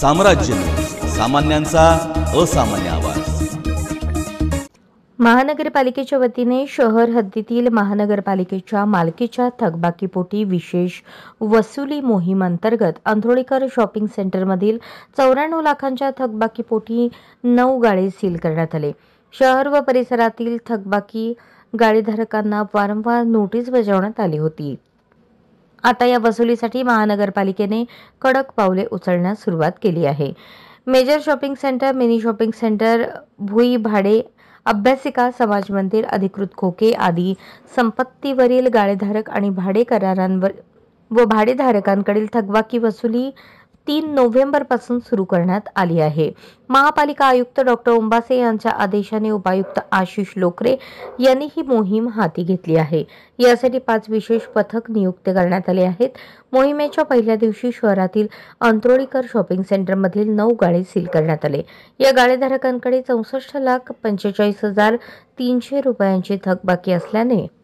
साम्राज्य, सामान्यांचा असामान्य आवाज। महानगरपालिकेच्या वतीने शहर हद्दीतील महानगरपालिकेच्या मालकीच्या थकबाकीपोटी विशेष वसुली मोहीम अंतर्गत अंधोळीकर शॉपिंग सेंटरमधील 94 लाखांच्या थकबाकीपोटी 9 गाळे सील करण्यात आले। शहर व परिसरातील थकबाकी गाळेधारकांना वारंवार नोटीस बजावण्यात आली होती। आता या वसुलीसाठी महानगरपालिकेने कडक पावले उचलण्यास सुरुवात केली आहे। Major shopping centre, mini shopping centre, भुई भाडे, अभ्यासिका, समाज मंदिर, अधिकृत खोके आदी संपत्तीवरील गाळेधारक आणि भाडे करारांवर व भाडेधारकांकडील थकबाकी वसुली 3 नोव्हेंबरपासून सुरू करण्यात आली आहे। महापालिका आयुक्त डॉ. ओंबासे यांच्या आदेशाने उपायुक्त आशिष लोकरे यांनी ही मोहीम हाती घेतली आहे। यासाठी 5 विशेष पथक नियुक्त करण्यात आले आहेत। मोहिमेच्या पहिल्या दिवशी शहरातील अंत्रोळीकर शॉपिंग सेंटरमधील 9 गाळे सील करण्यात आले। या गाळेधारकांकडे 64,45,300 रुपयांची थकबाकी असल्याने